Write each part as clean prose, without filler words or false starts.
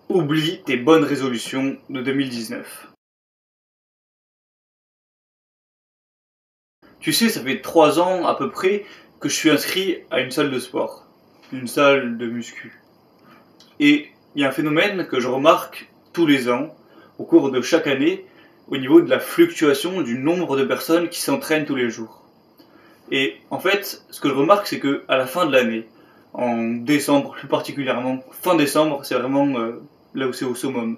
Oublie tes bonnes résolutions de 2019. Tu sais, ça fait 3 ans à peu près que je suis inscrit à une salle de sport, une salle de muscu. Et il y a un phénomène que je remarque tous les ans, au cours de chaque année, au niveau de la fluctuation du nombre de personnes qui s'entraînent tous les jours. Et en fait, ce que je remarque, c'est que à la fin de l'année, en décembre plus particulièrement, fin décembre, c'est vraiment là où c'est au summum,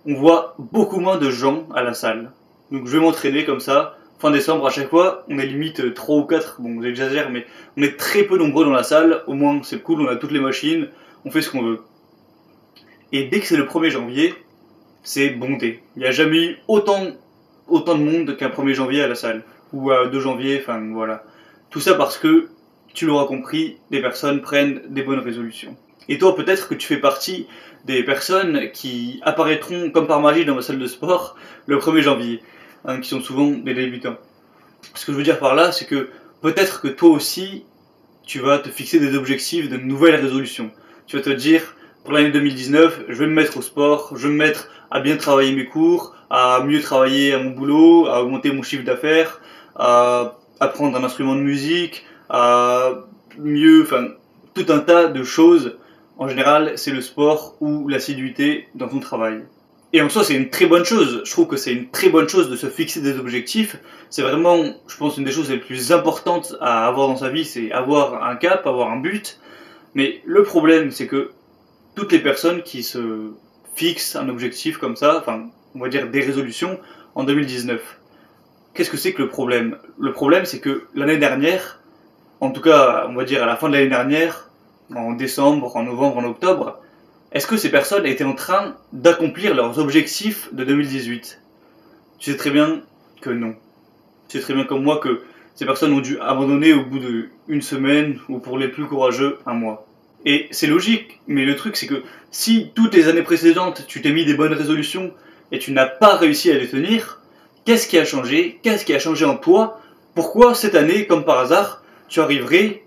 on voit beaucoup moins de gens à la salle. Donc je vais m'entraîner comme ça. Fin décembre, à chaque fois, on est limite 3 ou 4, bon j'exagère, mais on est très peu nombreux dans la salle, au moins c'est cool, on a toutes les machines, on fait ce qu'on veut. Et dès que c'est le 1er janvier, c'est bondé. Il n'y a jamais eu autant de monde qu'un 1er janvier à la salle, ou à 2 janvier, enfin voilà. Tout ça parce que, tu l'auras compris, les personnes prennent des bonnes résolutions. Et toi, peut-être que tu fais partie des personnes qui apparaîtront comme par magie dans ma salle de sport le 1er janvier, hein, qui sont souvent des débutants. Ce que je veux dire par là, c'est que peut-être que toi aussi, tu vas te fixer des objectifs, de nouvelles résolutions. Tu vas te dire, pour l'année 2019, je vais me mettre au sport, je vais me mettre à bien travailler mes cours, à mieux travailler à mon boulot, à augmenter mon chiffre d'affaires, à apprendre un instrument de musique, à mieux, enfin, tout un tas de choses. En général, c'est le sport ou l'assiduité dans ton travail. Et en soi, c'est une très bonne chose. Je trouve que c'est une très bonne chose de se fixer des objectifs. C'est vraiment, je pense, une des choses les plus importantes à avoir dans sa vie, c'est avoir un cap, avoir un but. Mais le problème, c'est que toutes les personnes qui se fixent un objectif comme ça, enfin, on va dire des résolutions, en 2019, qu'est-ce que c'est que le problème? Le problème, c'est que l'année dernière, en tout cas, on va dire à la fin de l'année dernière, en décembre, en novembre, en octobre, est-ce que ces personnes étaient en train d'accomplir leurs objectifs de 2018? Tu sais très bien que non. Tu sais très bien comme moi que ces personnes ont dû abandonner au bout d'une semaine, ou pour les plus courageux, un mois. Et c'est logique, mais le truc c'est que si toutes les années précédentes tu t'es mis des bonnes résolutions et tu n'as pas réussi à les tenir, qu'est-ce qui a changé? Qu'est-ce qui a changé en toi? Pourquoi cette année, comme par hasard, tu arriverais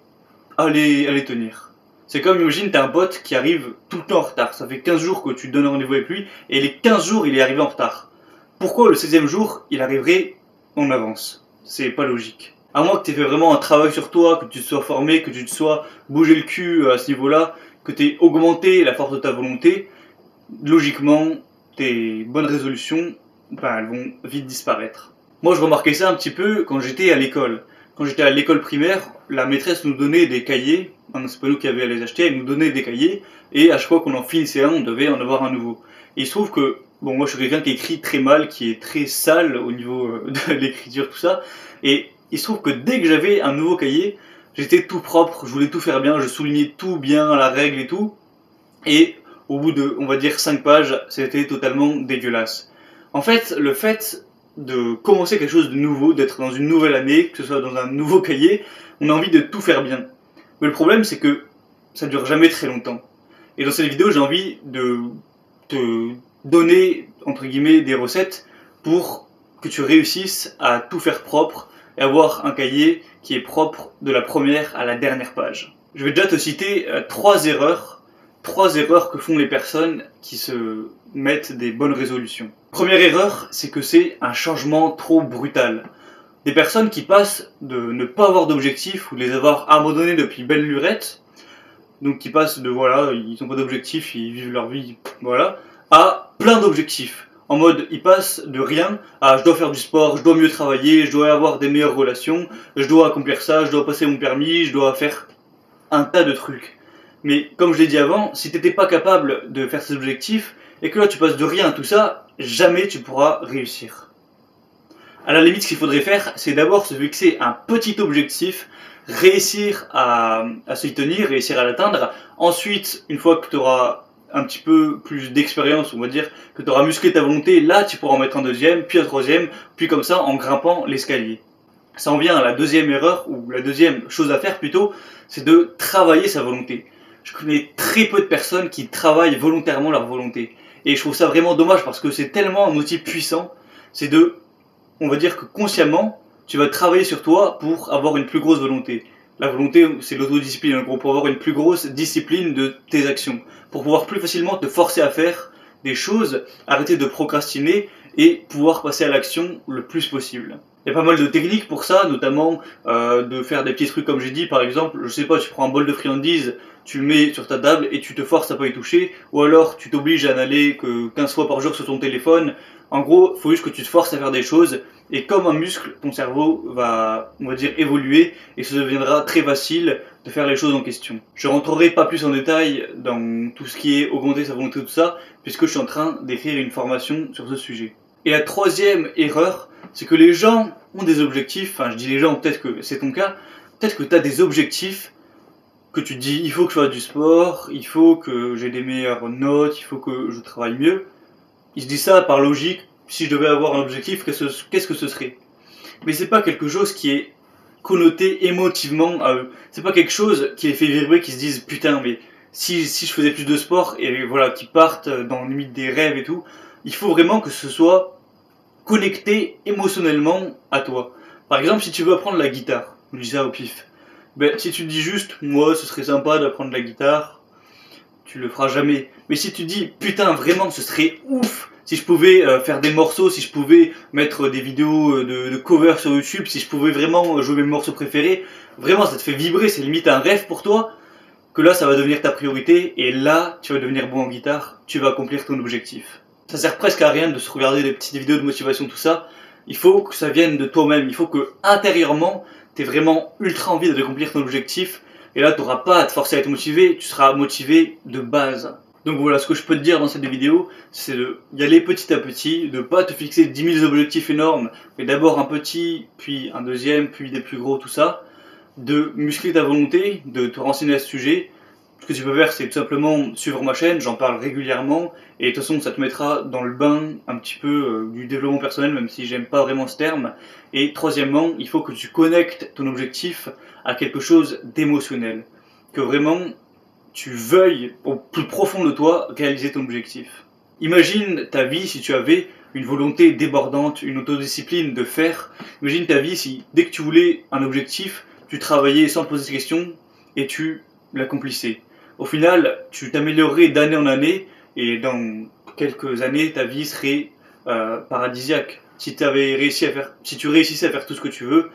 à les tenir? C'est comme, imagine, t'as un pote qui arrive tout le temps en retard. Ça fait 15 jours que tu donnes rendez-vous avec lui, et les 15 jours, il est arrivé en retard. Pourquoi le 16e jour, il arriverait en avance? C'est pas logique. À moins que tu aies fait vraiment un travail sur toi, que tu te sois formé, que tu te sois bougé le cul à ce niveau-là, que tu aies augmenté la force de ta volonté, logiquement, tes bonnes résolutions, elles vont vite disparaître. Moi, je remarquais ça un petit peu quand j'étais à l'école. Quand j'étais à l'école primaire, la maîtresse nous donnait des cahiers, c'est pas nous qui avions à les acheter, elle nous donnait des cahiers, et à chaque fois qu'on en finissait un, on devait en avoir un nouveau. Et il se trouve que, bon, moi je suis quelqu'un qui écrit très mal, qui est très sale au niveau de l'écriture, tout ça, et il se trouve que dès que j'avais un nouveau cahier, j'étais tout propre, je voulais tout faire bien, je soulignais tout bien, la règle et tout, et au bout de, on va dire, 5 pages, c'était totalement dégueulasse. En fait, le fait de commencer quelque chose de nouveau, d'être dans une nouvelle année, que ce soit dans un nouveau cahier, on a envie de tout faire bien. Mais le problème, c'est que ça dure jamais très longtemps. Et dans cette vidéo, j'ai envie de te donner, entre guillemets, des recettes pour que tu réussisses à tout faire propre et avoir un cahier qui est propre de la première à la dernière page. Je vais déjà te citer 3 erreurs que font les personnes qui se mettent des bonnes résolutions. Première erreur, c'est que c'est un changement trop brutal. Des personnes qui passent de ne pas avoir d'objectif ou de les avoir abandonnés depuis belle lurette, donc qui passent de voilà, ils n'ont pas d'objectif, ils vivent leur vie, voilà, à plein d'objectifs. En mode, ils passent de rien à je dois faire du sport, je dois mieux travailler, je dois avoir des meilleures relations, je dois accomplir ça, je dois passer mon permis, je dois faire un tas de trucs. Mais comme je l'ai dit avant, si t'étais pas capable de faire ces objectifs, et que là tu passes de rien à tout ça, jamais tu pourras réussir. À la limite, ce qu'il faudrait faire, c'est d'abord se fixer un petit objectif, réussir à s'y tenir, réussir à l'atteindre. Ensuite, une fois que tu auras un petit peu plus d'expérience, on va dire, que tu auras musclé ta volonté, là tu pourras en mettre un deuxième, puis un troisième, puis comme ça en grimpant l'escalier. Ça en vient à la deuxième erreur, ou la deuxième chose à faire plutôt, c'est de travailler sa volonté. Je connais très peu de personnes qui travaillent volontairement leur volonté. Et je trouve ça vraiment dommage parce que c'est tellement un outil puissant, c'est de, on va dire que consciemment, tu vas travailler sur toi pour avoir une plus grosse volonté. La volonté, c'est l'autodiscipline, en gros, pour avoir une plus grosse discipline de tes actions, pour pouvoir plus facilement te forcer à faire des choses, arrêter de procrastiner et pouvoir passer à l'action le plus possible. Il y a pas mal de techniques pour ça, notamment de faire des petits trucs comme j'ai dit, par exemple, je sais pas, tu prends un bol de friandises, tu le mets sur ta table et tu te forces à pas y toucher, ou alors tu t'obliges à n'aller que 15 fois par jour sur ton téléphone. En gros, il faut juste que tu te forces à faire des choses, et comme un muscle, ton cerveau va, on va dire, évoluer, et ça deviendra très facile de faire les choses en question. Je rentrerai pas plus en détail dans tout ce qui est augmenter sa volonté, tout ça, puisque je suis en train d'écrire une formation sur ce sujet. Et la troisième erreur, c'est que les gens ont des objectifs, enfin je dis les gens, peut-être que c'est ton cas, peut-être que tu as des objectifs que tu te dis il faut que je fasse du sport, il faut que j'ai des meilleures notes, il faut que je travaille mieux. Ils se disent ça par logique, si je devais avoir un objectif, qu'est-ce que ce serait? Mais c'est pas quelque chose qui est connoté émotivement à eux. C'est pas quelque chose qui les fait vibrer, qui se disent putain mais si je faisais plus de sport, et voilà, qui partent dans limite des rêves et tout, il faut vraiment que ce soit connecté émotionnellement à toi. Par exemple, si tu veux apprendre la guitare, je dis ça au pif, ben, si tu te dis juste, moi ce serait sympa d'apprendre la guitare, tu le feras jamais. Mais si tu dis, putain vraiment ce serait ouf, si je pouvais faire des morceaux, si je pouvais mettre des vidéos de cover sur YouTube, si je pouvais vraiment jouer mes morceaux préférés, vraiment ça te fait vibrer, c'est limite un rêve pour toi, que là ça va devenir ta priorité, et là tu vas devenir bon en guitare, tu vas accomplir ton objectif. Ça sert presque à rien de se regarder des petites vidéos de motivation, tout ça. Il faut que ça vienne de toi-même. Il faut que intérieurement, tu aies vraiment ultra envie d'accomplir ton objectif. Et là, tu n'auras pas à te forcer à être motivé. Tu seras motivé de base. Donc voilà, ce que je peux te dire dans cette vidéo, c'est d'y aller petit à petit, de pas te fixer 10 000 objectifs énormes, mais d'abord un petit, puis un deuxième, puis des plus gros, tout ça. De muscler ta volonté, de te renseigner à ce sujet. Ce que tu peux faire, c'est tout simplement suivre ma chaîne, j'en parle régulièrement, et de toute façon ça te mettra dans le bain un petit peu du développement personnel, même si j'aime pas vraiment ce terme. Et troisièmement, il faut que tu connectes ton objectif à quelque chose d'émotionnel, que vraiment tu veuilles au plus profond de toi réaliser ton objectif. Imagine ta vie si tu avais une volonté débordante, une autodiscipline de faire. Imagine ta vie si dès que tu voulais un objectif, tu travaillais sans te poser de questions et tu l'accomplissais. Au final, tu t'améliorerais d'année en année, et dans quelques années, ta vie serait paradisiaque. Si tu réussissais à faire tout ce que tu veux,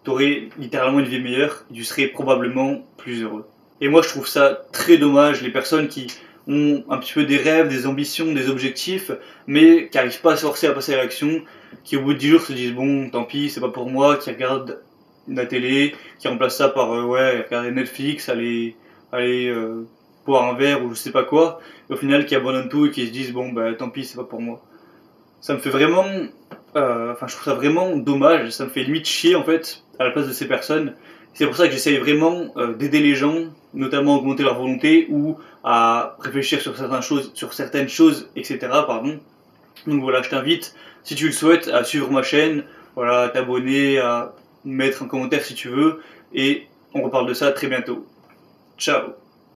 tu aurais littéralement une vie meilleure, et tu serais probablement plus heureux. Et moi, je trouve ça très dommage, les personnes qui ont un petit peu des rêves, des ambitions, des objectifs, mais qui n'arrivent pas à se forcer à passer à l'action, qui au bout de 10 jours se disent bon, tant pis, c'est pas pour moi, qui regardent la télé, qui remplacent ça par ouais, regarder Netflix, aller boire un verre ou je sais pas quoi, et au final qui abandonnent tout et qui se disent bon bah tant pis c'est pas pour moi. Ça me fait vraiment, je trouve ça vraiment dommage, ça me fait limite chier en fait à la place de ces personnes. C'est pour ça que j'essaye vraiment d'aider les gens, notamment à augmenter leur volonté ou à réfléchir sur certaines choses, etc. Pardon. Donc voilà, je t'invite, si tu le souhaites, à suivre ma chaîne, voilà, à t'abonner, à mettre un commentaire si tu veux, et on reparle de ça très bientôt. Ciao.